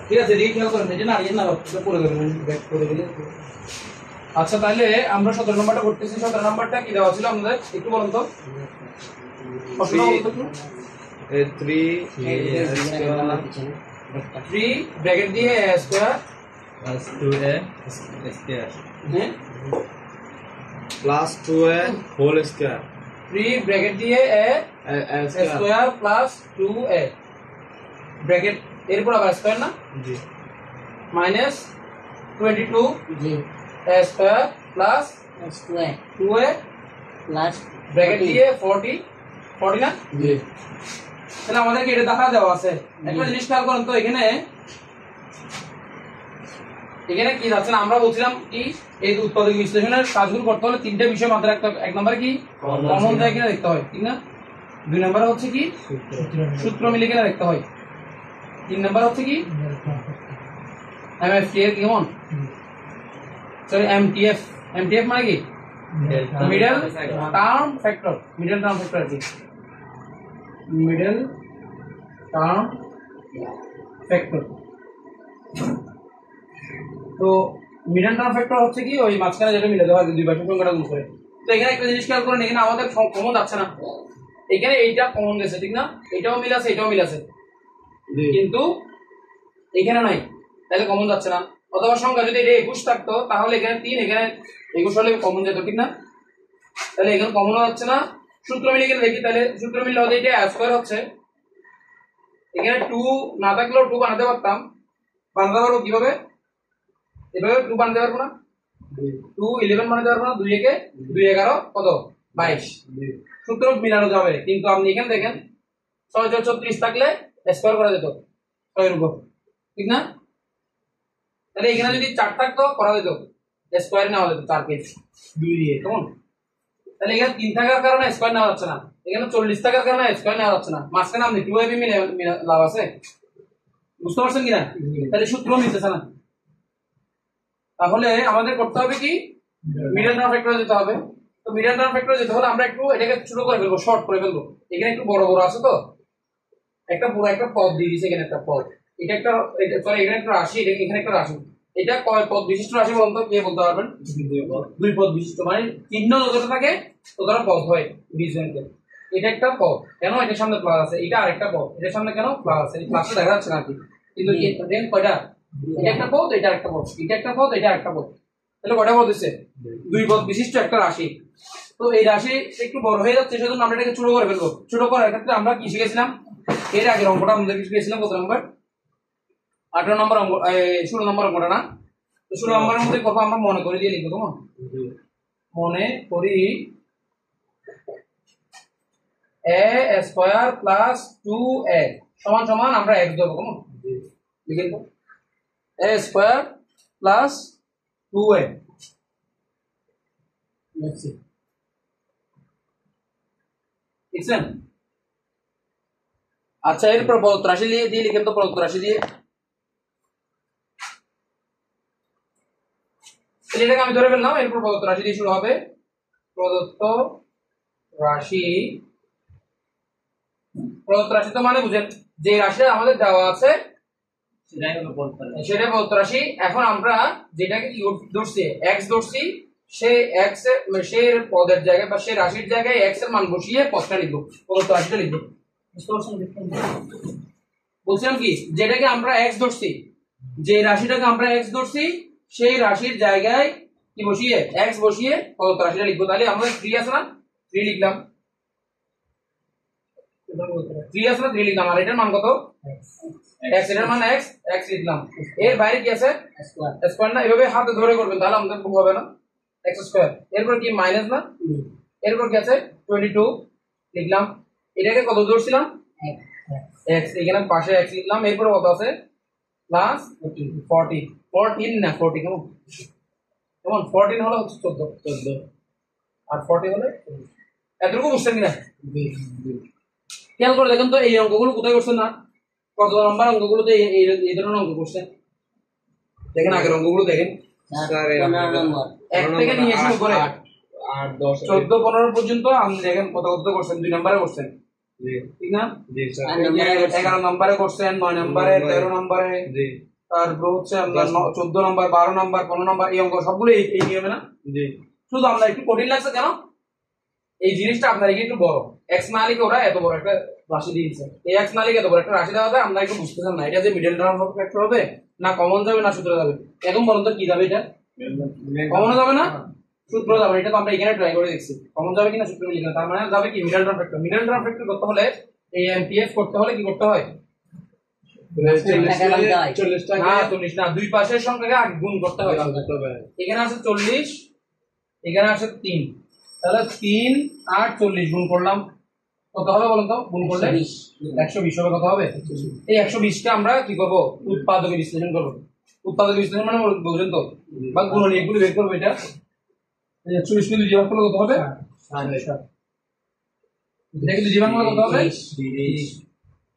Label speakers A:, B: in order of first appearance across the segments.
A: ঠিক আছে রিড খেয়াল করেন এই যে না ইয়ে না পড়ে গেলেন ব্যাক করে গেলে। আচ্ছা তাহলে আমরা 17 নম্বরটা করতেছি। 17 নম্বরটা কি দেওয়া ছিল আমাদের একটু বলুন তো। 3 ব্র্যাকেট দিয়ে a square
B: plus 2a square
C: plus 2a whole square
A: 3 bracket দিয়ে a square plus 2a bracket এরপর আবার স্কয়ার না
C: জি
A: মাইনাস 22
D: জি
A: a square plus
D: square
A: 2a
D: plus
A: bracket দিয়ে 40 না
D: জি
A: তাহলে আমাদেরকে এটা দেখা দেওয়া আছে। একটা জিনিস খেয়াল করেন তো এখানে কি যাচ্ছে না আমরা বলছিলাম কি এই উৎপাদক বিশ্লেষণের কাজগুলো করতে হলে তিনটে বিষয় মাথায় রাখতে হবে। এক নম্বরে কি কমন যায় কিনা দেখতে হয় ঠিক না, দুই নম্বরে হচ্ছে কি সূত্র মিলে কিনা দেখতে হয়, তিন নম্বর হচ্ছে কি এমএফটি এর কেমন সরি এমটিএফ মানে কি মিডল টার্ম ফ্যাক্টর কি মিডল টার্ম ফ্যাক্টর। তো মিডল টার্ম ফ্যাক্টর হচ্ছে কি ওই মাঝখানে যেটা মিলে দেওয়া হয় দুই পাশের সংখ্যাটা গুণ করে। তো এখানে একটা জিনিস খেয়াল করেন এখানে আমাদের কমন যাচ্ছে না, এখানে এইটা কমন গেছে ঠিক না, এটাও মিল আছে এটাও মিল আছে কিন্তু এখানে নাই তাহলে কমন যাচ্ছে না। অথবা সংখ্যা যদি এটা 21 থাকতো তাহলে এখানে 3 এখানে 21 হলে কমন যেত ঠিক না, তাহলে এখানে কমনও হচ্ছে না। সূত্র মিলে গেলে দেখি তাহলে সূত্র মিললে হতে এটা স্কয়ার হচ্ছে, এখানে 2 না থাকলেও 2 বানাতে পারতাম, বানাতে পারবো কিভাবে এভাবে 2 বানাতে পারবো না 2 11 বানাতে পারবো না 2 একে 2 11 কত 22 সূত্র মিলানো যাবে। কিন্তু আপনি এখানে দেখেন 6 4 36 থাকলে স্কয়ার করা যেত 6 এর উপর ঠিক না, তাহলে এখানে যদি 4 থাকতো করা যেত স্কয়ার নেওয়া যেত 4 কে 2 দিয়ে কেমন। তাহলে এখানে 3 থাকার কারণে স্কয়ার নেওয়া যাচ্ছে না, এখানে 40 থাকার কারণে স্কয়ার নেওয়া যাচ্ছে না, মাঝখানে আপনি 2 এবি মিলে লাভ আছে বুঝতে পারছেন কিনা, তাহলে সূত্র মিলতেছে না। তাহলে আমাদের করতে হবে কি মিডল টার্ম ফ্যাক্টর দিতে হবে। তো মিডল টার্ম ফ্যাক্টর দিতে হলে আমরা একটু এটাকে ছোট করে ফেলবো, শর্ট করে ফেলবো। এখানে একটু বড় বড় আছে তো একটা পুরো একটা পদ দিয়ে দিয়েছে, এখানে একটা পদ, এটা একটা সরি এখানে একটা রাশি, এখানে একটা রাশি, এটা কয় পদ বিশিষ্ট রাশি বলুন তো কে বলতে পারবেন? 2 পদ বিশিষ্ট, মানে চিহ্ন যতটা থাকে ততটা পদ হয় ডিভিশনকে। এটা একটা পদ কেন এটার সামনে প্লাস আছে, এটা আরেকটা পদ এটার সামনে কেন প্লাস আছে, প্লাসটা দেখা যাচ্ছে না কিন্তু দেন কয়টা এটা একটা পদ এটা আরেকটা পদ, এটা একটা পদ এটা আরেকটা পদ, তাহলে কয়টা পদ হচ্ছে 2 পদ বিশিষ্ট একটা রাশি। তো এই রাশি একটু বড় হয়ে যাচ্ছে সেজন্য আমরা এটাকে ছোট করে ফেলবো। ছোট করার ক্ষেত্রে আমরা কি শিখেছিলাম এর আগের অঙ্কটা আমাদের শিখেছিলাম কত নম্বর 18 নম্বর অঙ্ক 16 নম্বর অঙ্কটা না। তো 16 নম্বরের মধ্যে কথা আমরা মনে করে দিয়ে লিখবো কেমন, মনে করি a স্কয়ার প্লাস 2a সমান সমান আমরা x দেবো কেমন লিখেন তো a স্কয়ার প্লাস 2a লিখছেন। আচ্ছা এরপর প্রদত্ত রাশি দিয়ে লিখেন তো, প্রদত্ত রাশি দিয়ে এটাকে আমি ধরে ফেললাম, এরপর প্রদত্ত রাশি দিয়ে শুরু হবে। প্রদত্ত রাশি তো মানে বুঝেন যে রাশিটা আমাদের দেওয়া আছে সেটাই প্রদত্ত রাশি। এখন আমরা যেটাকে কি ধরছি x ধরছি, সেই x এর পদের জায়গায় বা সেই রাশির জায়গায় x এর মান বসিয়ে পদটা লিখবো, প্রদত্ত রাশিটা লিখবো। বলছিলাম কি যেটাকে আমরা x ধরছি, যে রাশিটাকে আমরা x ধরছি সেই রাশির জায়গায় কি বসিয়ে x বসিয়ে প্রদত্ত রাশিটা লিখবো। তাহলে আমাদের 3 আছে না 3 লিখলাম, 3 আছে না 3 লিখলাম, আর এটার মান কত x, এটার মান x লিখলাম। এর বাইরে কি আছে স্কয়ার না, এভাবে হাতে ধরে করবেন তাহলে আমাদের ভুল হবে না x স্কয়ার। এরপর কি মাইনাস না, এরপর কি আছে 22 লিখলাম, এটাকে কত ধরছিলাম x, এখানে পাশে x লিখলাম। এরপর কত আছে প্লাস 14 না 40 কেমন 14 হলো হচ্ছে 14 আর 40 হলে এতটুকু বুঝছেন কিনা খেয়াল করে দেখেন তো এই অঙ্কগুলো কোথায় করছেন না, কত নাম্বার অঙ্কগুলোতে এই ধরনের অঙ্ক করছেন দেখেন, আগের অঙ্কগুলো দেখেন 1 থেকে নিয়ে শুরু করে
C: 8 10
A: 14 15 পর্যন্ত আপনি দেখেন কত কত করছেন, 2 নম্বরে করছেন ঠিক না, 11 নম্বরে করছেন, 9 নম্বরে 13 নম্বরে তারপর হচ্ছে আপনার 14 নাম্বার 12 নাম্বার 15 নাম্বার এই অঙ্ক সবগুলো এই নিয়মে না।
C: জি
A: শুধু আমরা একটু কঠিন লাগছে কেন, এই জিনিসটা আপনার একটু বড় এক্স না লিখে ওরা এত বড় একটা রাশি দিয়েছে, এই এক্স না লিখে এত বড় একটা রাশি দেওয়া যায়, আমরা একটু বুঝতেছেন না এটা যে মিডল টার্ম ফ্যাক্টর হবে না কমন যাবে না সূত্র যাবে। এখন বলুন তো কি যাবে, এটা কমন যাবে না সূত্র যাবে, এটা তো আমরা এখানে ট্রাই করে দেখছি কমন যাবে কিনা সূত্র লিখে, তার মানে যাবে কি middle term factor. Middle term factor করতে হলে এই এমপিএফ করতে হলে কি করতে হয়,
C: 40 টাকা
A: না 40 না, দুই পাশের সংখ্যাকে আগে গুণ করতে হয়। এখানে আছে 40, এখানে আছে 3, তাহলে 3 আর 40 গুণ করলাম কত হবে বলুন তো, গুণ করলে 120 হবে। কত হবে, এই 120 টা আমরা কি করব, উৎপাদকে বিশ্লেষণ করব। উৎপাদকে বিশ্লেষণ মানে বুঝেন তো, বা গুণনীয়ক গুলো বের করব। এটা 120 কে 2 দিয়ে ভাগ করলে কত হবে, 60। এটাকে 2 দিয়ে ভাগ করলে কত হবে,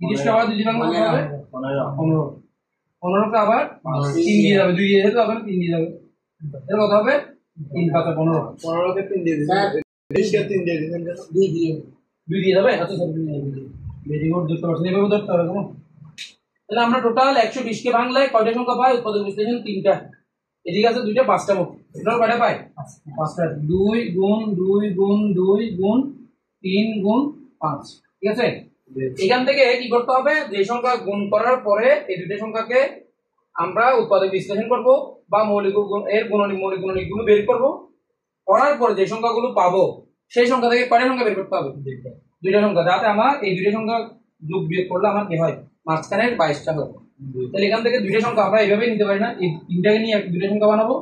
A: 30 কে আবার 2 দিয়ে ভাগ করলে কত হবে, 15। 15 কে আবার 3 দিয়ে যাবে, 2 দিয়ে যেতে হবে 3 দিয়ে যাবে, তাহলে কত হবে 3 5 15।
C: 15 কে 3 দিয়ে দিবেন, 20 কে 3 দিয়ে দিবেন,
A: 2 দিয়ে যাবে। আচ্ছা স্যার ভেরি গুড, 2% এভাবে ধরতে হবে কেমন। তাহলে আমরা টোটাল 120 কে ভাঙলে কয়টা সংখ্যা পাই, উৎপাদক বিশ্লেষণ 3টা, এদিকে আছে 2টা 5টা মোট, টোটাল কয়টা পাই 5টা। 2 গুণ 2 গুণ 2 গুণ 3 গুণ 5, ঠিক আছে। এখান থেকে কি করতে হবে, যে সংখ্যা গুণ করার পরে এই দুটো সংখ্যাকে আমরা উৎপাদক বিশ্লেষণ করব বা মৌলিক এর মৌলিক গুণনীয়কগুলো বের করব, করার পরে যে সংখ্যাগুলো পাবো সেই সংখ্যা থেকে কয়টা সংখ্যা বের করতে হবে, 2টা সংখ্যা, যাতে আমার এই 2টা সংখ্যা যোগ বিয়োগ করলে আমার কি হয়, মাঝখানে 22টা হবে। তাহলে এখান থেকে 2টা সংখ্যা আমরা এইভাবে নিতে পারি না, এই 3টাকে নিয়ে 2টা সংখ্যা বানাবো,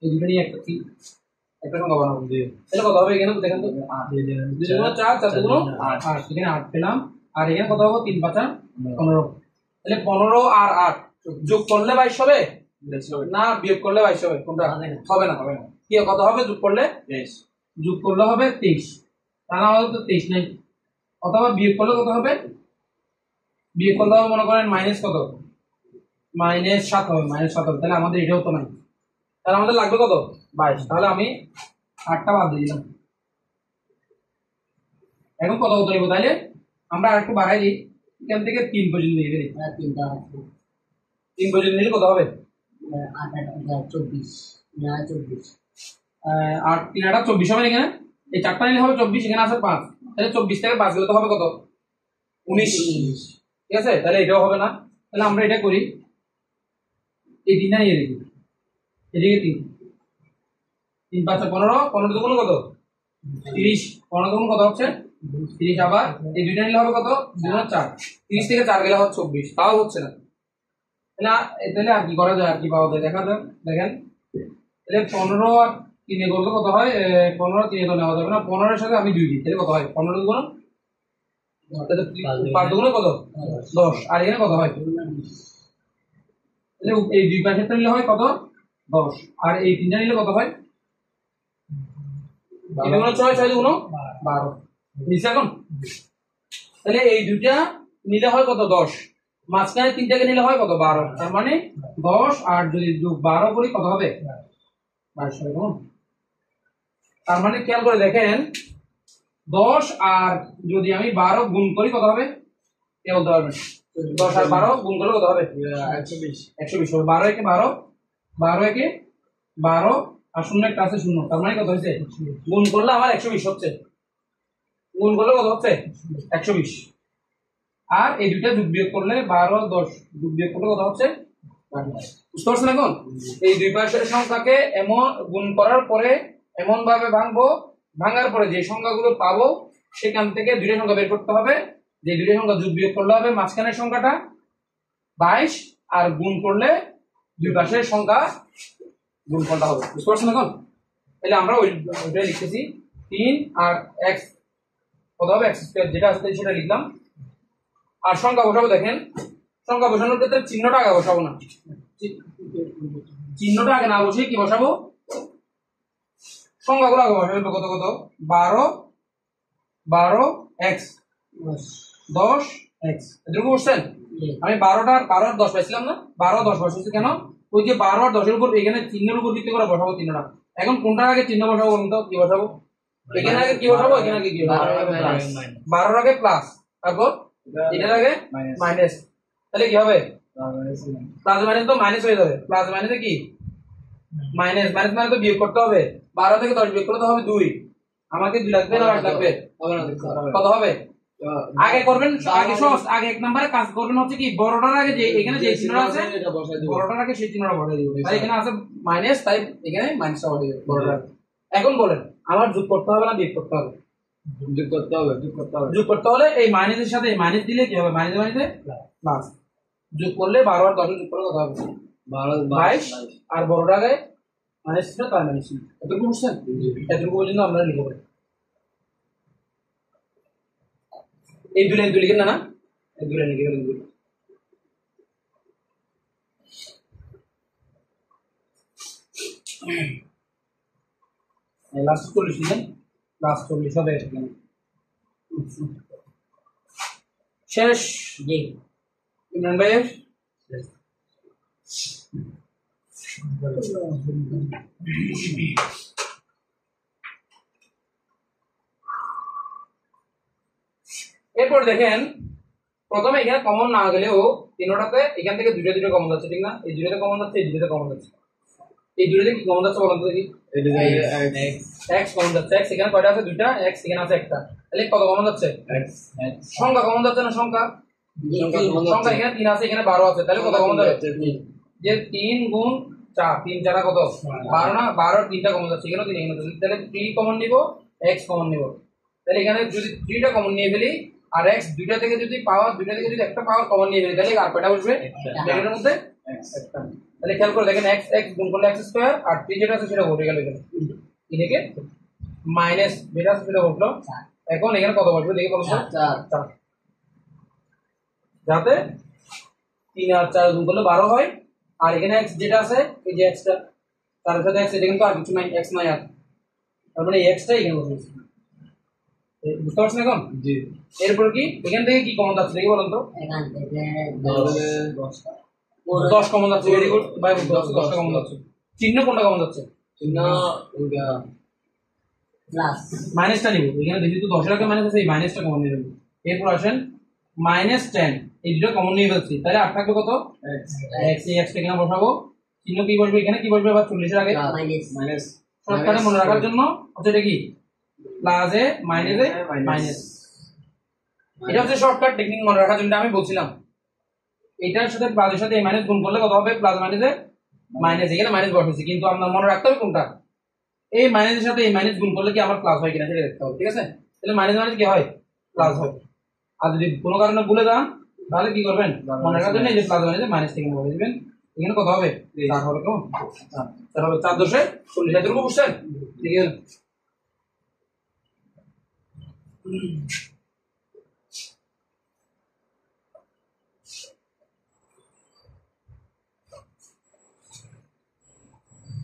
A: এই 2টা নিয়ে একটা সংখ্যা বানাবো। তাহলে কত হবে, এখানে দেখেন তো 2 গুণ 4, 4 গুণ 8, এখানে 8 পেলাম, আর এখানে কত হবে 3 5 15। তাহলে 15 আর 8 যোগ করলে 22 হবে না বিয়োগ করলে 22 হবে, কোনটা হবে না, কি কত হবে যোগ করলে 23, যোগ করলে হবে 23, তাহলে আমাদের তো 23 নাই। অথবা বিয়োগ করলে কত হবে, বিয়োগ করলে হবে মনে করেন মাইনাস কত, -7 হবে, -7 হবে, তাহলে আমাদের এটাও তো নাই, তাহলে আমাদের লাগবে কত 22, তাহলে আমি 8টা বাদ দিয়ে দিলাম। এখন কত কত নেব, তাহলে আমরা আরেকটু বাড়াই দিই, এখান থেকে 3 পর্যন্ত নিয়ে বেরি, 3 পর্যন্ত নিলে কত হবে
D: 24
A: 8 3 8 24 হবে, এখানে এই 4টা নিলে হবে 24, এখানে আছে 5, তাহলে 24 থেকে 5 গেলে তো হবে কত 19, ঠিক আছে। তাহলে এটাও হবে না, তাহলে আমরা এটা করি, এই 3টা নিয়ে দেখি, এদিকে 3 3 5 15, 15 দুগুণ কত 30, 15 দুগুণ কত হচ্ছে 30, আবার এই 2টা নিলে হবে কত 2 4, 30 থেকে 4 গেলে হবে 24, তাও হচ্ছে না। তাহলে আর কি করা যায়, আর কি পাওয়া যায় দেখা যাক, দেখেন তাহলে 15 আর 3 করলে কত হয়, 15 3 তো নেওয়া যাবে না, 15 এর সাথে আমি 2 দিই, তাহলে কত হয় 15 দুগুণ 5 দুগুণ কত 10, আর এখানে কত হয়, তাহলে এই দুই পাশেরটা নিলে হয় কত 10, আর এই 3টা নিলে কত হয় 6 6 দুগুণ 12 নিচে। এখন তাহলে এই দুইটা নিলে হয় কত 10, মাঝখানে 3টাকে নিলে হয় কত 12, তার মানে 10 আর যদি যোগ 12 করি কত হবে 22 হবে, কেমন। তার মানে খেয়াল করে দেখেন 10 আর যদি আমি 12 গুণ করি কত হবে, কে বলতে পারবেন, 10 আর 12 গুণ করলে কত হবে 120 হবে, 12 একে 12, 12 একে 12 আর 0 একটা আছে 0, তার মানে কত হচ্ছে গুণ করলে আমার 120 হচ্ছে, গুণ করলে কত হচ্ছে 120, আর এই দুইটা যোগ বিয়োগ করলে 12 10 যোগ বিয়োগ করলে কত হচ্ছে, বুঝতে পারছেন। এখন এই দুই পাশের সংখ্যাকে এমন গুণ করার পরে এমন ভাবে ভাঙবো, ভাঙার পরে যে সংখ্যাগুলো পাবো সেখান থেকে 2টা সংখ্যা বের করতে হবে, যে 2টা সংখ্যা যোগ বিয়োগ করলে হবে মাঝখানের সংখ্যাটা 22, আর গুণ করলে দুই পাশের সংখ্যা গুণফলটা হবে, বুঝতে পারছেন। এখন তাহলে আমরা ওইটাই লিখতেছি 3 আর x কত হবে x স্কয়ার, যেটা আসছে সেটা লিখলাম, আর সংখ্যা বসাবো। দেখেন সংখ্যা বসানোর ক্ষেত্রে চিহ্নটা আগে বসাবো না, চিহ্নটা আগে না বসে কি বসাবো, সংখ্যাগুলো আগে বসাবো, কত কত 12 12 x 10 x, এটুকু বুঝছেন। আমি 12টা আর 12 আর 10 পাইছিলাম না, 12 10 বসাইছি কেন, ওই যে 12 আর 10 এর উপর এখানে চিহ্নের উপর ভিত্তি করে বসাবো চিহ্নটা। এখন কোনটার আগে চিহ্ন বসাবো বলুন তো, কি বসাবো, এখানে আগে কি বসাবো, এখানে আগে কি বসাবো, 12 আগে প্লাস, তারপর এটার আগে মাইনাস, তাহলে কি হবে প্লাস মাইনাস তো মাইনাস হয়ে যাবে, প্লাস মাইনাসে কি মাইনাস, মাইনাস মানে তো বিয়োগ করতে হবে, 12 থেকে 10 বিয়োগ করতে হবে 2, আমাকে 2 লাগবে না 8 লাগবে, কত হবে আগে করবেন, আগে সহজ, আগে এক নম্বরে কাজ করবেন হচ্ছে কি বড়টার আগে যে এখানে যে চিহ্নটা আছে বড়টার আগে সেই চিহ্নটা বসাই দিব, তাই এখানে আছে মাইনাস, তাই এখানে মাইনাসটা বসাই দিব বড়টার। এখন বলেন আমার যোগ করতে হবে না বিয়োগ করতে হবে?
C: যোগ করতে হবে, যোগ করতে হবে।
A: যোগ করতে হলে এই মাইনাসের সাথে মাইনাস দিলে কি হবে, মাইনাস মাইনাসে প্লাস, যোগ করলে 12 আর 10 যোগ করলে কত হবে 22, আর বড়টা আগে মাইনাস ছিল তার মাইনাস ছিল, এতটুকু বুঝছেন? এতটুকু পর্যন্ত আমরা লিখে পারি। এই দুই লাইন দুই লিখেন না, এই দুই লাইন লিখে ফেলেন। লাস্ট 40 লিখেন, লাস্ট 40 হবে এখানে শেষ।
D: জি
A: ইমরান ভাইয়ের এরপর দেখেন প্রথমে এখানে কমন না গেলেও তিনটাতে এখান থেকে দুইটা দুইটা কমন যাচ্ছে, ঠিক না? এই দুইটাতে কমন যাচ্ছে, এই দুইটাতে কমন যাচ্ছে, এই দুইটাতে কি কমন যাচ্ছে বলুন তো দেখি। x কমন যাচ্ছে, x এখানে কয়টা আছে? দুইটা, x এখানে আছে একটা, তাহলে কত কমন যাচ্ছে? সংখ্যা কমন যাচ্ছে না? সংখ্যা সংখ্যা এখানে 3 আছে, এখানে 12 আছে, তাহলে কত কমন যাবে? যে 3 গুণ 4, 3 4 কত 12 না? 12 আর 3টা কমন যাচ্ছে, এখানে 3 এখানে, তাহলে 3 কমন নিব, x কমন নিব, তাহলে এখানে যদি 3টা কমন নিয়ে ফেলি আর x দুইটা থেকে যদি পাওয়ার দুইটা থেকে যদি একটা পাওয়ার কমন নিয়ে ফেলি তাহলে আর কয়টা বসবে ব্র্যাকেটের মধ্যে? একটা। তাহলে খেয়াল করে দেখেন x x গুণ করলে x স্কয়ার আর 3 যেটা আছে সেটা বসে গেল এখানে, এদিকে মাইনাস যেটা আছে সেটা বসলো, এখন এখানে কত বসবে দেখি, কত 4, যাতে 3 আর 4 গুণ করলে 12 হয়, আর এখানে x যেটা আছে এই যে x টা তার সাথে x এটা কিন্তু আর কিছু নাই, x নাই আর, তার মানে x টা এখানে বসে, বুঝতে পারছেন এখন?
C: জি।
A: এরপর কি এখান থেকে কি কমন যাচ্ছে দেখি বলুন তো?
D: এখান থেকে
A: 10 কমন যাচ্ছে, ভেরি গুড ভাই, 10টা কমন যাচ্ছে। চিহ্ন কোনটা কমন যাচ্ছে?
C: চিহ্ন
D: প্লাস
A: মাইনাসটা নিব, এখানে দেখি তো 10 এর আগে মাইনাস আছে, এই মাইনাসটা কমন নিয়ে নেব। এরপর আসেন -10, এই দুটো কমন নিয়ে ফেলছি, তাহলে আর থাকবে কত? x, এই x টা এখানে বসাবো, চিহ্ন কি বসবে এখানে, কি বসবে আবার 40 এর আগে
C: মাইনাস,
A: শর্টকাটে মনে রাখার জন্য হচ্ছে এটা কি প্লাসে মাইনাসে মাইনাস, এটা হচ্ছে শর্টকাট টেকনিক মনে রাখার জন্য আমি বলছিলাম। এটার সাথে প্লাসের সাথে এই মাইনাস গুণ করলে কত হবে? প্লাস মাইনাসে মাইনাস, এখানে মাইনাস বসেছি, কিন্তু আপনার মনে রাখতে হবে কোনটা, এই মাইনাসের সাথে এই মাইনাস গুণ করলে কি আমার প্লাস হয় কিনা সেটা দেখতে হবে, ঠিক আছে? তাহলে মাইনাস মাইনাস কি হয়? প্লাস হয়। আর যদি কোনো কারণে ভুলে যান তাহলে কি করবেন, মনে রাখার জন্য এই যে প্লাস মাইনাসে মাইনাস থেকে বলে দিবেন, এখানে কত হবে? 4 হবে, কেমন 4 হবে, 4 দশে 40, এতটুকু বুঝছেন? ঠিক আছে,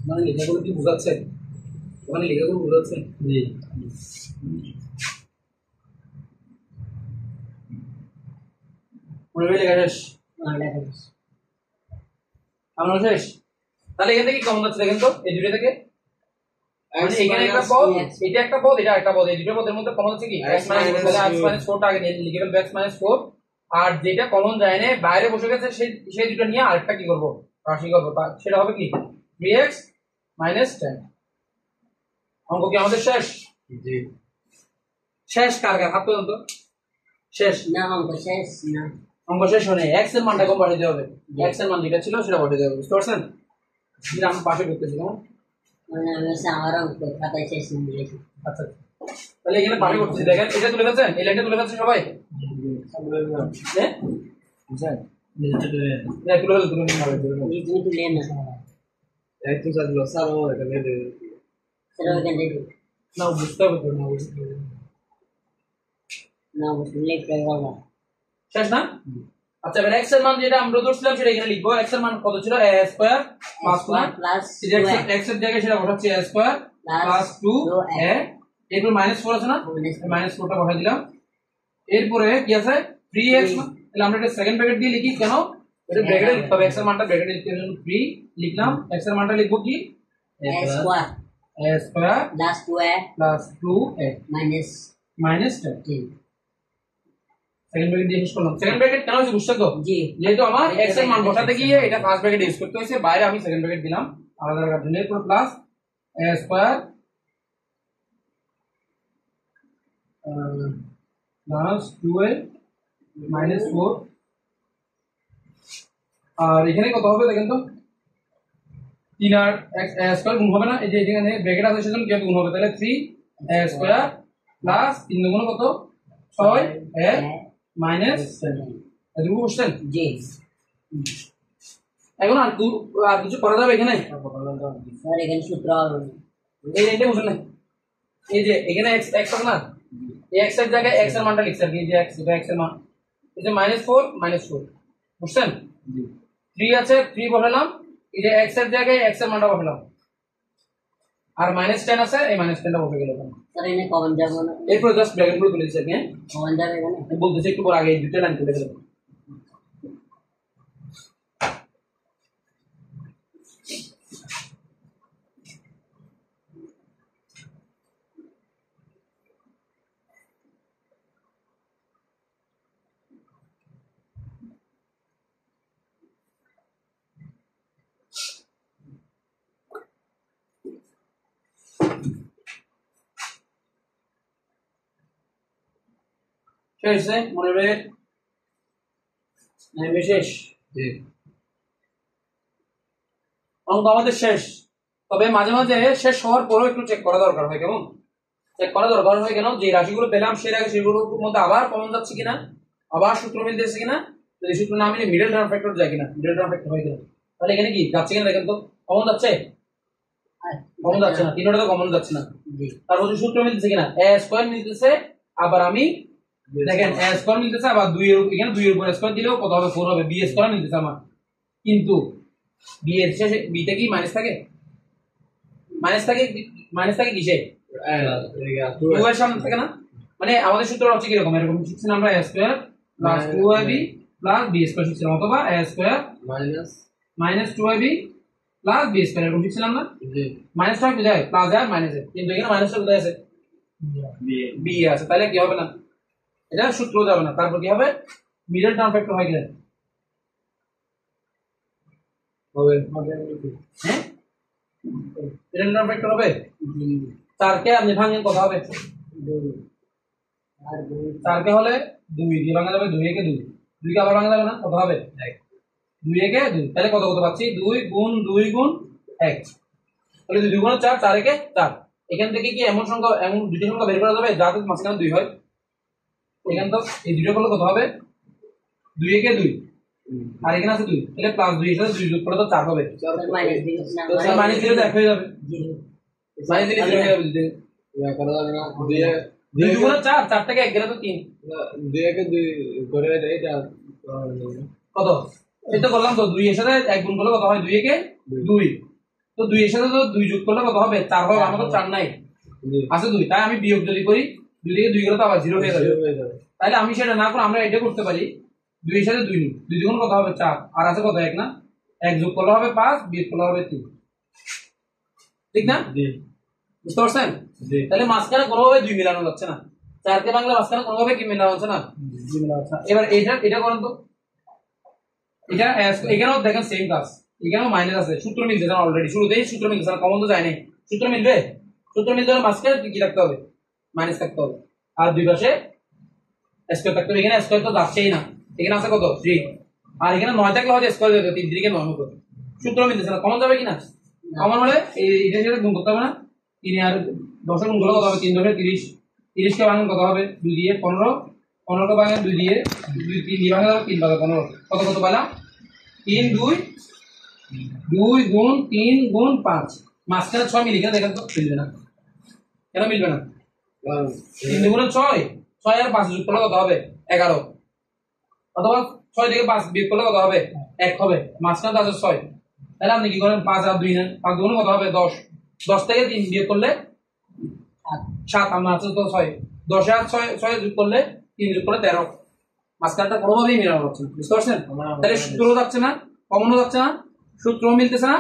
A: মানে লেখাগুলো কি বোঝাচ্ছে? ওখানে লেখাগুলো বোঝাচ্ছে?
B: জি
A: মনে হয় লেখা শেষ? আমরা শেষ। তাহলে এখান থেকে কমন যাচ্ছে দেখেন তো, এই দুটো থেকে মানে এখানে একটা পদ, এটা একটা পদ, এটা একটা পদ, এই দুটো পদের মধ্যে কমন হচ্ছে কি x - 4 টা আগে লিখে ফেলবো, x - 4, আর যেটা কমন যায় না বাইরে বসে গেছে সেই দুটো নিয়ে আরেকটা কি করব, রাশি করব, সেটা হবে কি 3x - 10। অঙ্ক কি আমাদের শেষ?
C: জি।
A: শেষ কার কার হাত পর্যন্ত শেষ?
D: না অঙ্ক শেষ না,
A: অঙ্ক শেষ হয়নি, x এর মানটা কম বাড়িয়ে দিতে হবে, x এর মান যেটা ছিল সেটা বাড়িয়ে দিতে হবে, বুঝতে পারছেন? যেটা আমি পাশে করতেছি কেমন,
D: মানে আমি আমার অঙ্ক খাতায় শেষ নিয়ে
A: আচ্ছা তাহলে এখানে পাশে করতেছি, দেখেন এটা তুলে ফেলছেন, এই লাইনটা তুলে ফেলছেন সবাই, হ্যাঁ
C: বুঝছেন?
A: এটা তুলে ফেলতে তুলে ভালো তুলে ফেলুন।
D: তুমি তুলে না
C: একটু চাইলো স্যার ও এখানে দে।
D: সেটা ওখান থেকে
A: না বুঝতে হবে তো, না বুঝতে হবে।
D: না বুঝলে প্রায় বলা
A: শেষ না? আচ্ছা এবার x এর মান যেটা আমরা ধরছিলাম সেটা এখানে লিখবো, x এর মান কত ছিল? a square plus
D: plus
A: x এর জায়গায় সেটা বসাচ্ছি a স্কয়ার প্লাস 2a, এরপর -4 আছে না, -4টা বসাই দিলাম, এরপরে কি আছে 3x, তাহলে আমরা এটা সেকেন্ড ব্র্যাকেট দিয়ে লিখি, কেন এটা ব্র্যাকেটে লিখতে হবে, x এর মানটা ব্র্যাকেটে লিখতে হবে, 3 লিখলাম, x এর মানটা লিখবো কি
D: a square
A: a square
D: plus 2a
A: plus 2a
D: minus
A: minus 10।
D: 3
A: second bracket দিয়ে শেষ করলাম। সেকেন্ড ব্র্যাকেট কেন হচ্ছে বুঝছেন তো?
D: জি।
A: যেহেতু আমার x এর মান বসাতে গিয়ে এটা ফার্স্ট ব্র্যাকেট ইউজ করতে হয়েছে, বাইরে আমি সেকেন্ড ব্র্যাকেট দিলাম আলাদা রাখার জন্য। এরপর plus a square plus 2a minus 4, আর এখানে কত হবে দেখেন তো, 3 আর x a স্কয়ার গুণ হবে না, এই যে এখানে ব্র্যাকেট আছে সেজন্য কি গুণ হবে, তাহলে 3a স্কয়ার প্লাস 3 গুণ কত 6a মাইনাস 7। এটুকু বুঝছেন?
D: জি।
A: এখন আর কিছু করা যাবে এখানে?
D: স্যার এখানে সূত্র হবে না।
A: এই লাইনটা বুঝলেন না? এই যে এখানে x x আছে না, এই x এর জায়গায় x এর মানটা লিখছি আর কি, এই যে x এটা x এর মান, এই যে -4 -4 বুঝছেন? 3 আছে 3 বসালাম, এই যে x এর জায়গায় x এর মানটা বসালাম, আর -10 আছে এই -10টা বসে গেল এখানে।
D: স্যার এখানে কমন যাবে না,
A: এরপর জাস্ট ব্র্যাকেট গুলো তুলে দিচ্ছি হ্যাঁ,
D: কমন যাবে এখানে।
A: আমি বলতেছি একটু পর আগে এই দুটো লাইন তুলে দিলাম। শেষ মনে রে শেষ অঙ্ক আমাদের শেষ, তবে মাঝে মাঝে শেষ হওয়ার পরেও একটু চেক করা দরকার হয়। কেমন চেক করা দরকার হয়? কেন, যে রাশিগুলো পেলাম সেই আগে সেগুলোর মধ্যে আবার কমন যাচ্ছে কিনা, আবার সূত্র মিলতেছে কিনা, যদি সূত্র না মিলে মিডল টার্ম ফ্যাক্টর যায় কিনা, মিডল টার্ম ফ্যাক্টর হয় কিনা, তাহলে এখানে কি যাচ্ছে কিনা দেখেন তো, কমন যাচ্ছে, কমন যাচ্ছে না, তিনটা তো কমন যাচ্ছে না। তারপর সূত্র মিলতেছে কিনা, a স্কয়ার মিলতেছে, আবার আমি দেখেন a স্কয়ার মিলতেছে, আবার 2 এর এখানে 2 এর উপর স্কয়ার দিলেও কত হবে 4 হবে, b স্কয়ার মিলতেছে আমার, কিন্তু b এর শেষে b তে কি মাইনাস থাকে, মাইনাস থাকে কিসে, 2 এর সামনে থাকে না, মানে আমাদের সূত্র হচ্ছে কি রকম, এরকম শিখছেন আমরা a square plus 2ab plus b square শিখছিলাম, অথবা a square minus 2ab plus b square এরকম শিখছিলাম না। মাইনাস টা কোথায়, প্লাস আর মাইনাস এ, কিন্তু এখানে মাইনাসটা কোথায় আছে, b এ আছে, তাহলে কি হবে না, এটা সূত্র যাবে না। তারপর কি হবে, মিডল টার্ম ফ্যাক্টর হয় কিনা হবে, হ্যাঁ মিডল টার্ম ফ্যাক্টর হবে, 4 কে আপনি ভাঙেন কত হবে, 4 কে হলে 2 দিয়ে ভাঙা যাবে, 2 একে 2, 2 কে আবার ভাঙা যাবে না, কত হবে 1, 2 একে 2, তাহলে কত কত পাচ্ছি, 2 গুণ 2 গুণ 1, তাহলে 2 গুণ 4, 4 একে 4। এখান থেকে কি এমন সংখ্যা, এমন দুটো সংখ্যা বের করা যাবে যাতে মাঝখানে 2 হয়, এখানে তো এই দুটো করলে কত হবে, 2 একে 2, আর এখানে আছে 2, তাহলে প্লাস 2 এর সাথে 2 যোগ করলে তো 4 হবে,
D: মাইনাস দিলে
A: তো মাইনাস দিলে 1 হয়ে যাবে, মাইনাস দিলে 0 হয়ে যাবে,
C: ইয়া করা যাবে না,
A: 2 গুণ 4, 4 থেকে 1 গেলে তো 3,
C: 2 একে 2 করে এটা
A: কত, এই তো করলাম তো, 2 এর সাথে 1 গুণ করলে কত হয়, 2 একে 2, তো 2 এর সাথে তো 2 যোগ করলে কত হবে, 4 হবে, আমার তো 4 নাই আছে 2, তাই আমি বিয়োগ যদি করি 2 থেকে 2 গেলে তো আবার 0 হয়ে যাবে, তাহলে আমি সেটা না করে আমরা এটা করতে পারি, 2 এর সাথে 2 নিই, 2 গুণ কত হবে 4, আর আছে কত 1 না, 1 যোগ করলে হবে 5, বিয়োগ করলে হবে 3, ঠিক না, বুঝতে পারছেন? তাহলে মাঝখানে কোনোভাবে 2 মিলানো যাচ্ছে না, 4 কে বাংলা মাঝখানে কোনোভাবে কি মিলানো যাচ্ছে না, 2 মিলানো যাচ্ছে না। এবার এটা করেন তো, এটা এখানেও দেখেন সেম কাজ, এখানেও মাইনাস আছে, সূত্র মিলছে না অলরেডি, শুরুতেই সূত্র মিলছে না, কমন তো যায় নাই, সূত্র মিলবে, সূত্র মিলতে হলে মাঝখানে কি রাখতে হবে, মাইনাস থাকতে হবে, আর দুই পাশে স্কয়ার থাকতে হবে, এখানে স্কয়ার তো যাচ্ছেই না, এখানে আছে কত 3, আর এখানে 9 থাকলে হয়তো স্কয়ার যেত, 3 দিকে 9 হতো, সূত্র মিলতেছে না, কমন যাবে কিনা, কমন হলে এইটার সাথে গুণ করতে হবে না, 3 আর 10 গুণ করলে কত হবে, 3 10 30, 30 কে ভাঙেন কত হবে, 2 দিয়ে 15, 15 কে ভাঙেন 2 দিয়ে, 2 3 দিয়ে ভাঙা যাবে, 3 বাদে 15, কত কত পেলাম 3 2, 2 গুণ 3 গুণ 5, মাঝখানে 6 মিলি কিনা দেখেন তো, মিলবে না, কেন মিলবে না, 3 গুণ 6, 6 আর 5 যোগ করলে কত হবে 11, অথবা 6 থেকে 5 বিয়োগ করলে কত হবে 1 হবে, মাঝখানে তো আছে 6, তাহলে আপনি কি করেন 5 আর 2 নেন, 5 গুণ কত হবে 10, 10 থেকে 3 বিয়োগ করলে 7, আমরা আছে তো 6, 10 আর 6 যোগ করলে 3 যোগ করলে 13, মাঝখানটা কোনোভাবেই মিলানো যাচ্ছে না, বুঝতে পারছেন? তাহলে সূত্রও যাচ্ছে না, কমনও যাচ্ছে না, সূত্রও মিলতেছে না,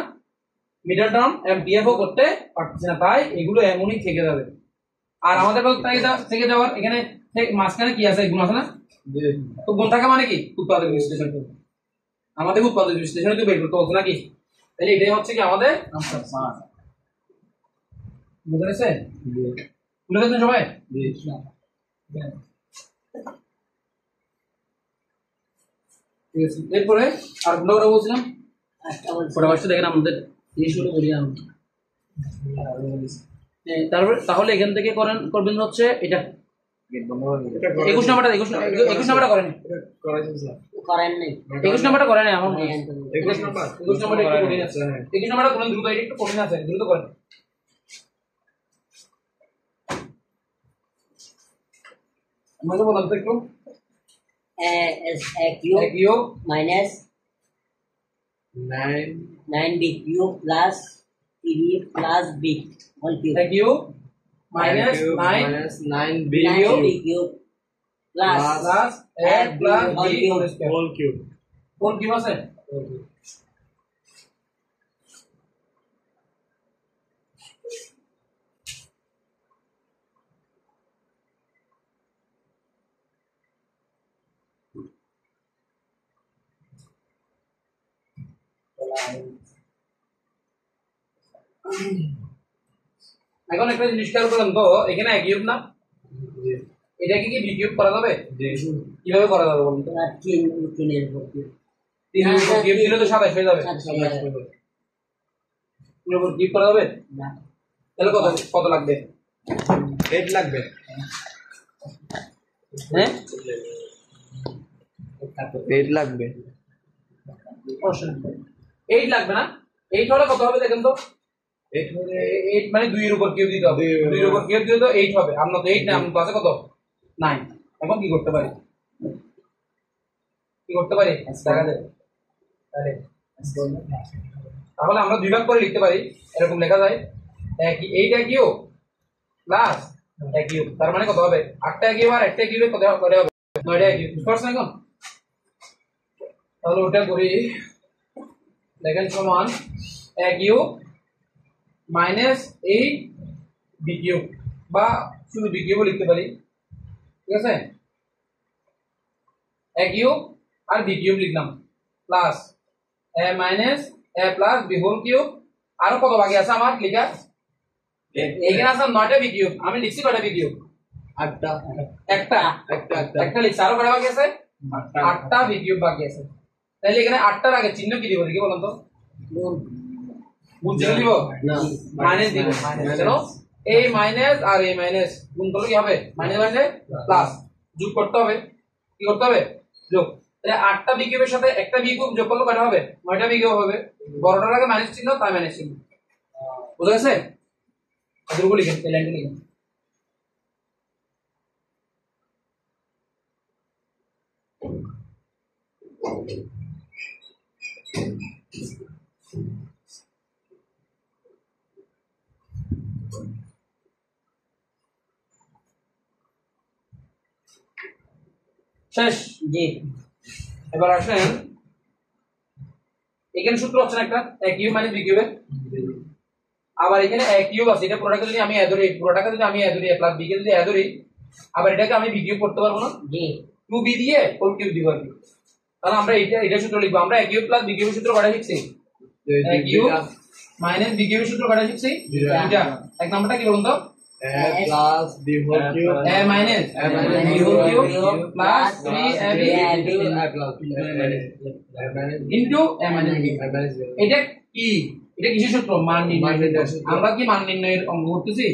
A: মিডল টার্ম এমপিএফও করতে পারতেছে না, তাই এগুলো এমনই থেকে যাবে। আর আমাদের থেকে যাওয়ার এখানে মাঝখানে কি আছে গুণ আছে না
C: জি
A: তো গুণ থাকা মানে কি উৎপাদক বিশ্লেষণ আমাদের উৎপাদক বিশ্লেষণে তো বের করতে হতো নাকি তাহলে এটাই হচ্ছে কি আমাদের আনসার 5 বুঝতে পেরেছেন
C: জি
A: বুঝতে পেরেছেন সবাই
C: জি
A: ঠিক আছে এরপরে আর গুলো করে বলছিলাম
D: আচ্ছা বলছি
A: ফটাফট দেখেন আমাদের এই শুরু করি আমি তারপরে তাহলে এখান থেকে করবেন হচ্ছে এটা 21 নাম্বারটা 21 নাম্বারটা করেন
D: করেন নাই
A: 21 নাম্বারটা করেন আমার মনে হয়
C: 21 নাম্বার
A: 21 নাম্বারটা একটু কঠিন আছে 21 নাম্বারটা করেন দ্রুত এটা একটু কঠিন আছে দ্রুত করেন আমাকে বলেন তো একটু
D: a cube
A: cube
D: minus
C: 9
D: 9b cube plus 3 plus b whole cube
A: cube minus 9
C: minus 9b
D: 9b cube plus
A: plus a plus b whole square
C: whole cube
A: কোন কিউ আছে এখন একটা জিনিস খেয়াল করেন তো এখানে এক কিউব না
C: জি
A: এটাকে কি বি কিউব করা যাবে
C: জি
A: কিভাবে করা যাবে বলুন তো
D: আর 3 এর উপর cube
A: 3 এর উপর কিউব দিলে তো 27 হয়ে যাবে 3 এর উপর কিউব করা যাবে
D: না
A: তাহলে কত কত লাগবে
C: 8 লাগবে
A: হ্যাঁ
C: 8 লাগবে
A: 8 লাগবে না 8 হলে কত হবে দেখেন তো
C: 8 হলে
A: 8 মানে 2 এর উপর কিউব দিতে হবে 2 এর উপর কিউব দিলে তো 8 হবে আমরা তো 8 না আমরা তো আছে কত 9 এখন কি করতে পারি কি করতে পারি দেখা যাবে তাহলে আমরা দুই ভাগ করে লিখতে পারি এরকম লেখা যায় এইটা কিউ প্লাস এক কিউ তার মানে কত হবে 8টা কিউ আর 1টা কিউ কত করে হবে 9টা কিউ বুঝতে পারছেন এখন তাহলে ওটা করি দেখেন সমান এক কিউ মাইনাস 8 বি কিউ বা শুধু বি কিউ লিখতে পারি ঠিক আছে এক কিউ আর বি কিউব লিখলাম প্লাস এ মাইনাস এ প্লাস বি হোল কিউব আর কত বাকি আছে আমার লেখা এখানে আছে 9টা বি কিউব আমি লিখছি কয়টা বি কিউব
C: 8টা
A: একটা একটা লিখছি আরো কয়টা বাকি আছে 8টা বি কিউব বাকি আছে তাহলে এখানে 8টার আগে চিহ্ন কি দিব দেখি বলুন তো গুণ চিহ্ন দিব
C: না
A: মাইনাস দিব চলো এই মাইনাস আর এই মাইনাস গুণ করলে কি হবে মাইনাস মাইনাস প্লাস যোগ করতে হবে কি করতে হবে যোগ তাহলে 8টা বি কিউবের সাথে একটা বি কিউব যোগ করলে কয়টা হবে 9টা বি কিউব হবে বড়টার আগে মাইনাস চিহ্ন তাই মাইনাস চিহ্ন বুঝা গেছে এগুলো লিখেন এই লাইনটা লিখেন শেষ
D: জি
A: এবার আসেন এখানে সূত্র হচ্ছে না একটা a কিউব মাইনাস b কিউবের আবার এখানে a কিউব আছে এটা পুরোটাকে যদি আমি a ধরি পুরোটাকে যদি আমি a ধরি a প্লাস b কে যদি a ধরি আবার এটাকে আমি b কিউব করতে পারবো না
D: জি
A: 2b দিয়ে হোল কিউব দিব আর কি তাহলে আমরা এটা সূত্র লিখবো আমরা a কিউব প্লাস b কিউবের সূত্র কয়টা শিখছি a কিউব মাইনাস b কিউবের সূত্র কয়টা শিখছি দুইটা এক নাম্বারটা কি বলুন তো
C: a plus b whole cube
A: a minus b whole cube plus 3ab into a minus b এটা কি এটা কিসের সূত্র মান নির্ণয় আমরা কি মান নির্ণয়ের অঙ্ক করতেছি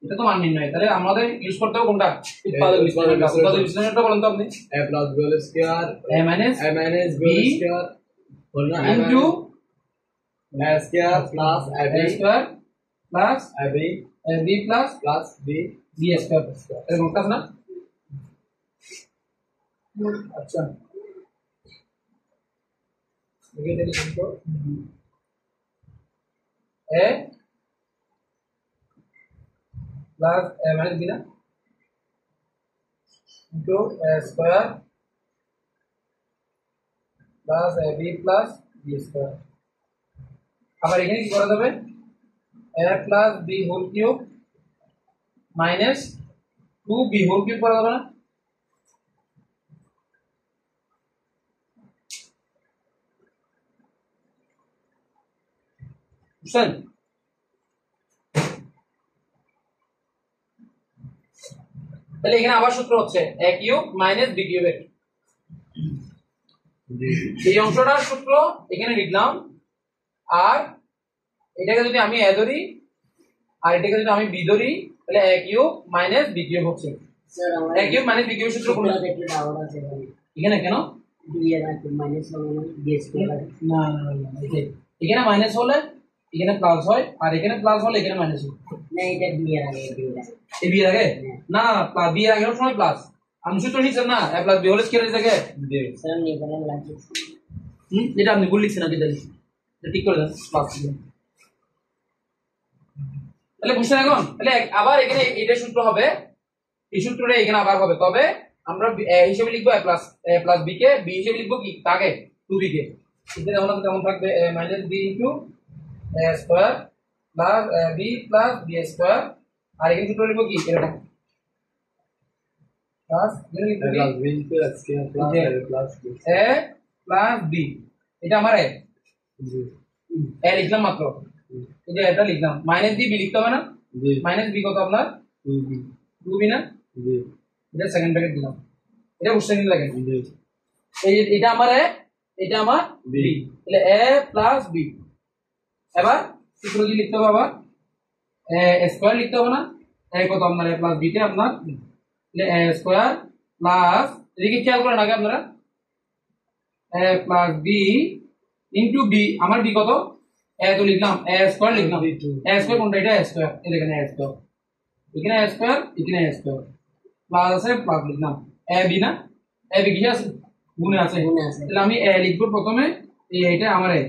A: এটা তো মান নির্ণয় তাহলে আমাদের ইউজ করতে হবে কোনটা উৎপাদক বিশ্লেষণটা বলুন তো আপনি
C: a plus b whole square
A: a minus
C: b square বলনা
A: into
C: a square plus ab
A: a square plus
C: ab
A: b plus
C: b
A: b square এরকম কাজ না আচ্ছা এখানে লিখুন তো a plus a minus b না into a square plus ab plus b square আবার এখানে কি করা যাবে a plus b whole cube minus 2b whole cube করা যাবে না? বুঝছেন? তাহলে এখানে আবার সূত্র হচ্ছে a কিউব মাইনাস b কিউবের এই অংশটার সূত্র এখানে লিখলাম, আর এটাকে যদি আমি a ধরি আর এটাকে যদি আমি b ধরি তাহলে a cube minus b cube হচ্ছে।
D: স্যার আমার
A: a কিউব মাইনাস b কিউবের সূত্র কোনটা?
D: দেখলে ডাউট আছে
A: এখানে কেন?
D: দুই এর আগে মাইনাস হবে না বিএস
A: না না না, এখানে মাইনাস হলে এখানে প্লাস হয়, আর এখানে প্লাস হলে এখানে মাইনাস হয়।
D: না এটা দুই এর আগে দুই এর আগে
A: এই বি এর আগে না, প্লাস বি এর আগে সময় প্লাস আমি সূত্র নিচ্ছেন না, a প্লাস b হোল স্কয়ারের জায়গায়
D: স্যার নিয়ে লাগছে
A: এটা আপনি ভুল লিখছেন, আপনি জানেন এটা ঠিক করে দেন প্লাস দিবেন। তাহলে বুঝছেন এখন? তাহলে আবার এখানে এটা সূত্র হবে, এই সূত্রটা এখানে আবার হবে, তবে আমরা a হিসেবে লিখবো a plus b K, b হিসেবে লিখবো কি তাকে 2b কে। এটা যেমন আছে তেমন থাকবে minus b into a square plus b plus b square, আর এখানে সূত্র লিখবো কি এরকম প্লাস এখানে লিখবো কি
C: plus b into x square plus
A: G.
C: a plus b
A: a plus b, এটা আমার a
C: জি
A: a লিখলাম মাত্র, এই যে এটা লিখলাম, মাইনাস b b লিখতে হবে না?
C: জি
A: মাইনাস b কত আপনার
C: 2b
A: 2b না,
C: জি
A: এটা সেকেন্ড ব্র্যাকেট দিলাম, এটা বুঝতে নিতে লাগে।
C: জি
A: এই যে এটা আমার a, এটা আমার b,
C: B
A: তাহলে a প্লাস b। এবার সূত্র কি লিখতে হবে? আবার a স্কয়ার লিখতে হবে না? a কত আপনার a প্লাস b তে আপনার তাহলে a স্কয়ার প্লাস, এদিকে খেয়াল করেন আগে আপনারা, a plus b into b, আমার b কত a তো লিখলাম, a স্কয়ার লিখলাম, a স্কয়ার কোনটা? এটা a স্কয়ার, এখানে a স্কয়ার, এখানে a স্কয়ার, এখানে a স্কয়ার, প্লাস আছে প্লাস লিখলাম, a b না, a b কি আছে? গুণে আছে,
D: গুণে আছে।
A: তাহলে আমি a লিখবো প্রথমে, এইটা আমার a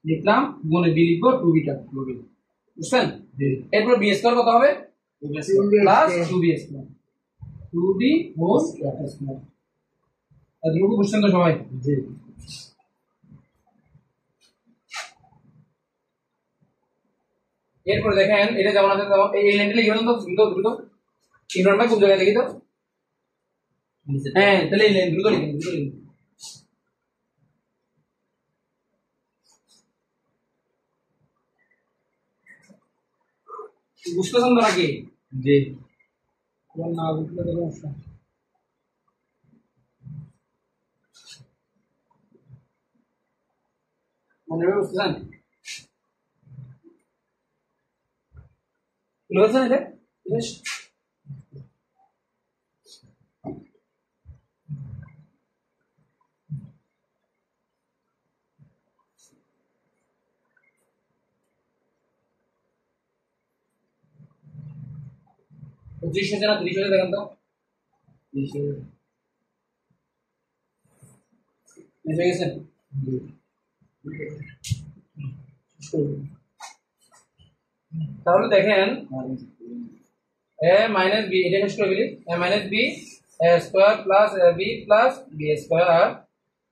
A: লিখলাম, গুণে b লিখবো 2b টা, বুঝছেন?
C: জি
A: এরপর b স্কয়ার কত হবে? Plus 2b square, 2b whole square. এতটুকু বুঝছেন তো সবাই?
C: জি
A: এরপর দেখেন এটা যেমন আছে তেমন এই লাইনটা লিখে দেন তো দ্রুত দ্রুত, ইনভার্ট কোন জায়গায় দেখি তো? হ্যাঁ, তাহলে এই লাইন দ্রুত লিখুন, দ্রুত লিখুন। বুঝতেছেন তো নাকি?
C: জি
A: তোমার না বুঝলে তো সমস্যা। মনে হবে বুঝতেছেন? বুঝতে এটা বেশ দৃশ্য না, দৃশ্য দেখেন তো বুঝে গেছেন? তাহলে দেখেন a মাইনাস b, এটা শেষ করে ফেলি, a minus b a square plus b plus b square,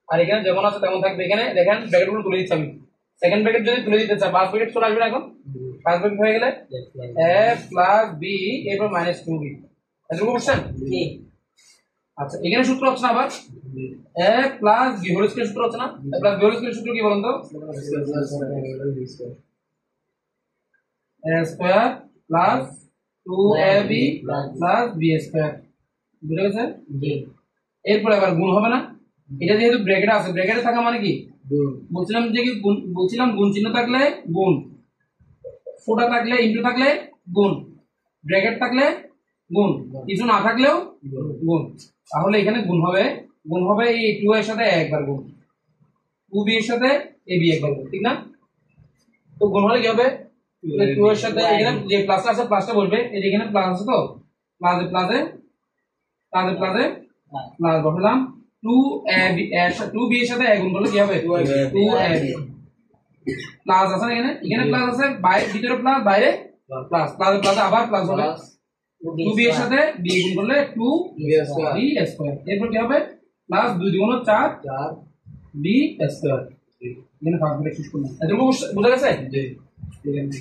A: আর এখানে যেমন আছে তেমন থাকবে। এখানে দেখেন ব্র্যাকেটগুলো তুলে দিচ্ছি আমি, সেকেন্ড ব্র্যাকেট যদি তুলে দিতে চাই ফার্স্ট ব্র্যাকেট চলে আসবে না, এখন ফার্স্ট ব্র্যাকেট হয়ে গেলে a প্লাস b এরপর মাইনাস 2b, এতটুকু বুঝছেন?
D: জি
A: আচ্ছা, এখানে সূত্র হচ্ছে না আবার a plus b whole square সূত্র হচ্ছে না? a plus b whole square সূত্র কি বলেন তো? a square plus 2ab plus b square, বুঝে গেছে?
D: জি
A: এরপর আবার গুণ হবে না? এটা যেহেতু ব্র্যাকেটে আছে, ব্র্যাকেটে থাকা মানে কি
C: গুণ
A: বলছিলাম যে কি গুণ, বলছিলাম গুণ চিহ্ন থাকলে গুণ, ফোঁটা থাকলে ইনটু থাকলে গুণ, ব্র্যাকেট থাকলে গুণ, কিছু না থাকলেও গুণ। তাহলে এখানে গুণ হবে এই 2 এর সাথে একবার গুণ, 2b এর সাথে ab একবার গুণ, ঠিক না? তো গুণ হলে কি হবে? 2 এর সাথে এখানে যে প্লাস আছে প্লাসটা বসবে, এই যে এখানে প্লাস আছে তো প্লাসে প্লাসে প্লাসে প্লাসে প্লাস বসালাম, 2ab এর সাথে 2b এর সাথে গুণ করলে কি হবে? 2ab প্লাস আছে না, এখানে এখানে প্লাস আছে, বাইরে ভিতরে প্লাস বাইরে প্লাস, প্লাসে প্লাসে আবার প্লাস হবে, 2b এর সাথে b গুণ করলে 2b স্কয়ার, এরপর কি হবে? প্লাস 2 দ্বিগুণ 4 b স্কয়ার। এখানে ফার্স্ট ব্র্যাকেট শেষ করলাম, এতটুকু বুঝা গেছে?
C: জি
A: ঠিক আছে।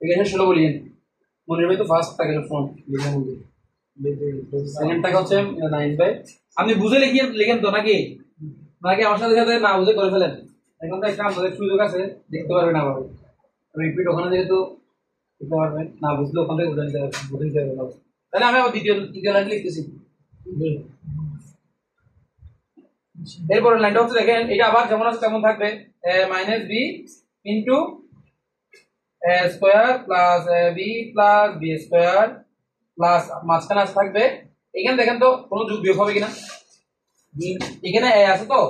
A: এখানে 16 বলিয়েন মনে রাখবে তো ফার্স্ট থাকে ফ্রন্ট লিখার মধ্যে সেকেন্ড টাকা হচ্ছে 9 বাই আপনি বুঝে লিখেন তো নাকি নাকি আমার সাথে সাথে না বুঝে করে ফেলেন এখন তো একটা আমাদের সুযোগ আছে দেখতে পারবেন আবার রিপিট ওখানে যেহেতু দেখতে পারবেন না বুঝলে ওখান থেকে বুঝে নিতে পারবেন তাহলে আমি আবার দ্বিতীয় লাইন লিখতেছি এরপর লাইনটা হচ্ছে দেখেন এটা আবার যেমন আছে তেমন থাকবে minus B into a square plus B plus B square plus মাঝখানে আছে থাকবে এখানে দেখেন তো কোনো যোগ বিয়োগ হবে কিনা এখানে a আছে তো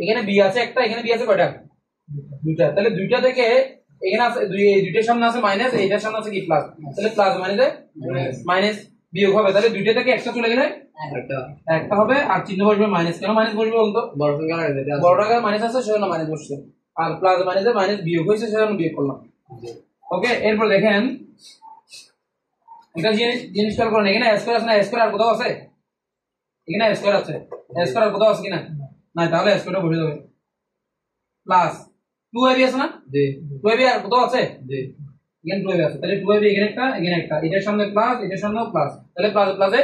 A: এখানে b আছে একটা এখানে b আছে কয়টা দুইটা তাহলে দুইটা থেকে এখানে আছে দুইটার সামনে আছে মাইনাস এইটার সামনে আছে কি প্লাস তাহলে প্লাস মাইনাসে মাইনাস বিয়োগ হবে তাহলে দুইটা থেকে একটা চলে গেলে একটা হবে আর চিহ্ন বসবে মাইনাস কেন মাইনাস বসবে বলতো বড় টাকার মাইনাস আছে সেজন্য মাইনাস বসছে আর প্লাস মাইনাসে মাইনাস বিয়োগ হয়েছে সেজন্য বিয়োগ করলাম ওকে এরপর দেখেন এটা জিনিস খেয়াল করেন এখানে স্কয়ার আছে না স্কয়ার আর কোথাও আছে এখানে স্কয়ার আছে স্কয়ার আর কোথাও আছে কিনা না তাহলে স্কয়ারটা বসে যাবে প্লাস 2ab আছে না জি 2ab আর কোথাও আছে জি এখানে 2ab আছে তাহলে 2ab এখানে একটা এটার সামনে প্লাস এটার সামনেও প্লাস তাহলে প্লাস প্লাসে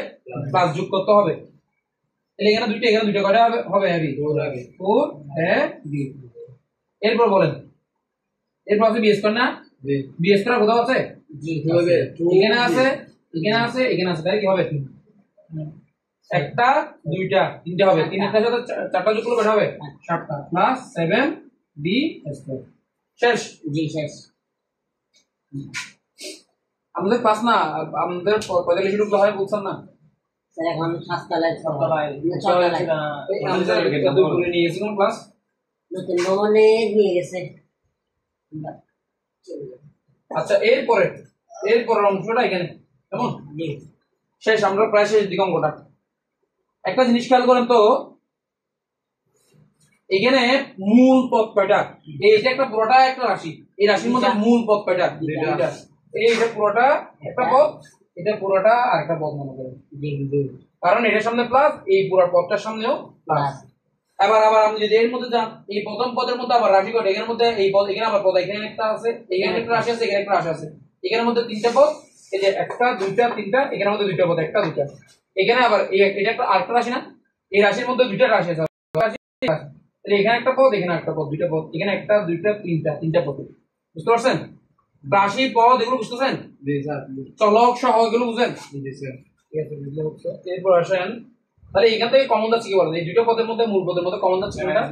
A: প্লাস যোগ করতে হবে তাহলে এখানে দুইটা কয়টা হবে ab 4ab এরপর বলেন এরপর আছে b স্কয়ার না জি b স্কয়ার কোথাও আছে জি হবে এখানে আছে এখানে আছে তাহলে কি হবে একটা দুইটা তিনটা হবে তিনটার সাথে চারটা যোগ করলে কয়টা হবে 7টা প্লাস 7b স্কয়ার শেষ জি শেষ আমাদের ক্লাস না আমাদের 45 মিনিট হয় বলছেন না
D: স্যার এখন 7টা লাইন
A: আমাদের করে নিয়ে গেছি কোন ক্লাস
D: নতুন নমনে নিয়ে গেছে
A: আচ্ছা এরপরের অংশটা এখানে কেমন শেষ আমরা প্রায় শেষ দিকে অঙ্কটা একটা জিনিস খেয়াল করেন তো এখানে মূল পদ কয়টা এইটা একটা পুরোটা একটা রাশি এই রাশির মধ্যে মূল পদ কয়টা এইটা পুরোটা একটা পদ এটা পুরোটা আরেকটা পদ মনে করেন কারণ এটার সামনে প্লাস এই পুরো পদটার সামনেও প্লাস আবার আমি যদি এর মধ্যে যান এই প্রথম পদের মধ্যে আবার রাশি কয়টা এর মধ্যে এই পদ এখানে আবার পদ এখানে একটা আছে এখানে একটা রাশি আছে এখানে একটা রাশি আছে এখানের মধ্যে তিনটা পদ এই যে একটা দুইটা তিনটা এখানের মধ্যে দুইটা পদ একটা দুইটা এখানে আবার এটা একটা আরেকটা রাশি না এই রাশির মধ্যে দুইটা রাশি আছে তাহলে এখানে একটা পদ এখানে একটা পদ দুইটা পদ এখানে একটা দুইটা তিনটা পদ বুঝতে পারছেন রাশি পদ এগুলো বুঝতেছেন জি স্যার চলক সহ এগুলো বুঝেন জি স্যার ঠিক আছে বুঝলে হচ্ছে এরপর আসেন তাহলে এখান থেকে কমন যাচ্ছে কি বলেন এই দুটো পদের মধ্যে মূল পদের মধ্যে কমন যাচ্ছে এটা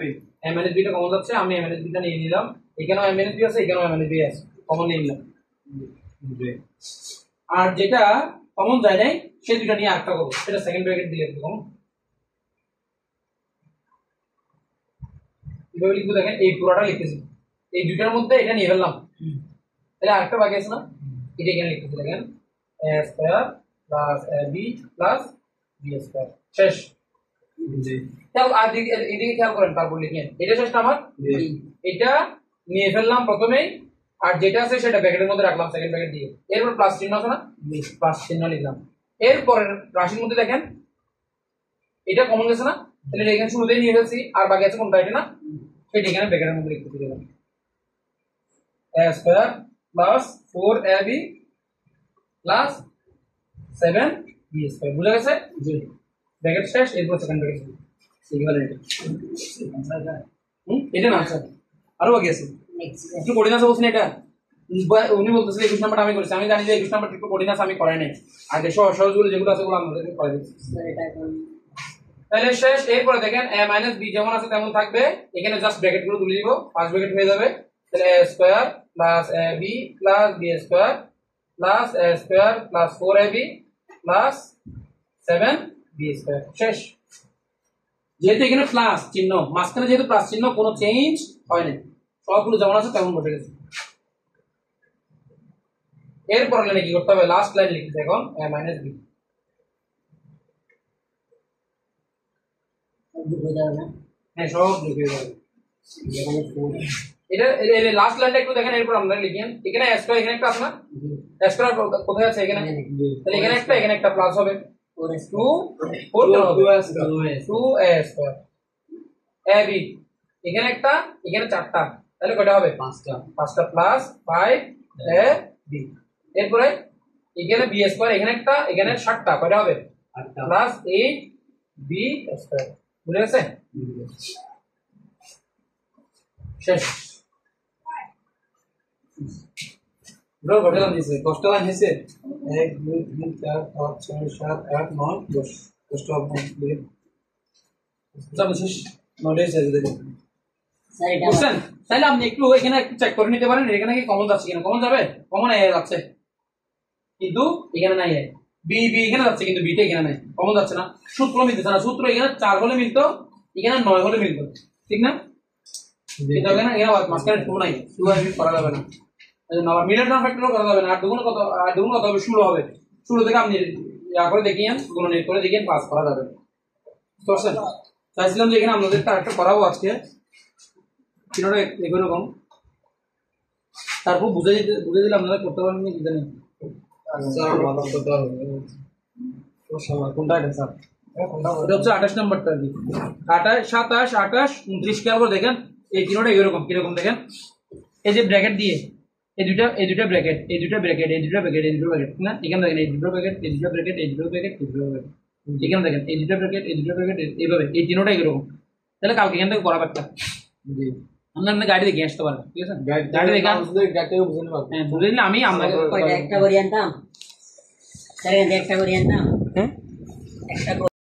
A: m - b টা কমন যাচ্ছে আমি m - b টা নিয়ে নিলাম এখানেও m - b আছে এখানেও m - b আছে কমন নিয়ে নিলাম আর যেটা কমন যায় নাই সেই দুটো নিয়ে আরেকটা করব সেটা সেকেন্ড ব্র্যাকেট দিয়ে লিখব কিভাবে লিখব দেখেন এই পুরোটা লিখতেছি এই দুটোর মধ্যে এটা নিয়ে ফেললাম তাহলে আরেকটা বাকি আছে না এটা এখানে লিখতেছি দেখেন a square plus b plus b square শেষ জি তাহলে এদিকে খেয়াল করেন তারপর লিখেন এটা শেষটা আমার এটা নিয়ে ফেললাম প্রথমেই আর যেটা আছে সেটা ব্র্যাকেটের মধ্যে রাখলাম সেকেন্ড ব্র্যাকেট দিয়ে এরপর প্লাস চিহ্ন আছে না প্লাস চিহ্ন লিখলাম এরপর রাশির মধ্যে দেখেন এটা কমন গেছে না তাহলে এখানে শুরুতেই নিয়ে ফেলছি আর বাকি আছে কোনটা এটা না সেটা এখানে ব্র্যাকেটের মধ্যে লিখতে দিলাম a square plus 4ab plus 7b square বুঝা গেছে জি ব্র্যাকেট শেষ এরপর সেকেন্ড ব্র্যাকেট সিঙ্গেল এটা না স্যার আরো বাকি আছে একটু কোঅর্ডিনেটস বলছেন এটা উনি বলতেছিলেন 21 নাম্বারটা আমি করেছি আমি জানি যে 21 নাম্বার একটু কোঅর্ডিনেটস আমি করাই নাই আর যে সহজগুলো যেগুলো আছে ওগুলো আপনাদেরকে করে দিচ্ছি তাহলে শেষ এরপরে দেখেন a - b যেমন আছে তেমন থাকবে এখানে জাস্ট ব্র্যাকেট গুলো তুলে দিব ফার্স্ট ব্র্যাকেট হয়ে যাবে তাহলে a square plus ab plus b square plus a square plus 4ab plus 7b square শেষ যেহেতু এখানে প্লাস চিহ্ন মাঝখানে যেহেতু প্লাস চিহ্ন কোনো চেঞ্জ হয় না সবগুলো যেমন আছে তেমন বসে গেছে এরপর লাইনে কি করতে হবে লাস্ট লাইন লিখতে এখন a - b হ্যাঁ সব লিখে যাবে এটা লাস্ট লাইনটা একটু দেখেন এরপর আমরা লিখেন এখানে a স্কয়ার এখানে একটা আছে না a স্কয়ার কোথায় আছে এখানে তাহলে এখানে একটা প্লাস হবে 2 a স্কয়ার ab এখানে একটা, এখানে 4টা, তাহলে কয়টা হবে? 5টা প্লাস 5 এ বি। এরপরে এখানে বি স্কয়ার, এখানে একটা, এখানে 7টা, কয়টা হবে?
C: 8টা
A: প্লাস 8 বি স্কয়ার। বুঝে গেছে? শেষ। ব্রো কয়টা লাইন দিছে? 10টা লাইন হয়েছে।
C: 1 2 3 4 5 6 7 8 9 10 10টা লিখে
A: সব শেষ। 9টাই শেষ দেখুন।
D: স্যার এটা
A: বুঝছেন? তাহলে আপনি একটু এখানে একটু চেক করে নিতে পারেন এখানে কি কমন যাচ্ছে কিনা। কমন যাবে? কমন এ যাচ্ছে, কিন্তু এখানে নাই। বি বি এখানে যাচ্ছে, কিন্তু বিটা এখানে নাই। কমন যাচ্ছে না, সূত্র মিলতেছে না। সূত্র এখানে 4 হলে মিলতো, এখানে 9 হলে মিলতো, ঠিক না? কিন্তু এখানে মাঝখানে 2 নাই, 2 আর করা যাবে না। এজন্য আবার মিডল টার্ম ফ্যাক্টরও করা যাবে না। 8 দুগুণ কত? 8 দুগুণ কত হবে? 16 হবে। 16 থেকে আপনি ইয়া করে দেখিয়েন, গুণন করে দেখিয়েন, পাস করা যাবে। বুঝতে পারছেন? চাইছিলাম যে এখানে আপনাদের একটা করাবো আজকে, কিনোটা এগুলো কম, তারপর বুঝে দিলে আপনারা করতে পারবেন কি জানেন?
C: স্যার ভালো কথা হবে সমস্যা কোনটা এটা স্যার
A: এটা হচ্ছে 28 নাম্বারটা আর কি। 28 27 28 29 কে আবার দেখেন এই তিনটা এরকম কিরকম দেখেন। এই যে ব্র্যাকেট দিয়ে এই দুটা ব্র্যাকেট, এই দুটা ব্র্যাকেট, এই দুটা ব্র্যাকেট, এই দুটো ব্র্যাকেট না, এখানে দেখেন এই দুটো ব্র্যাকেট, এই দুটো ব্র্যাকেট, এই দুটো ব্র্যাকেট, এই দুটো ব্র্যাকেট, এখানে দেখেন এই দুটো ব্র্যাকেট, এই দুটো ব্র্যাকেট, এইভাবে এই তিনটা এরকম। তাহলে কালকে এখান থেকে করাবো একটা,
C: জি
A: আপনার গাড়ি দেখে আসতে পারেন, ঠিক আছে? গাড়ি দেখে
C: গাড়িটাও বুঝে নেব
A: হ্যাঁ, বুঝে নিলে আমি আপনাকে
D: কয়টা একটা করে আনতাম স্যার, একটা করে আনতাম।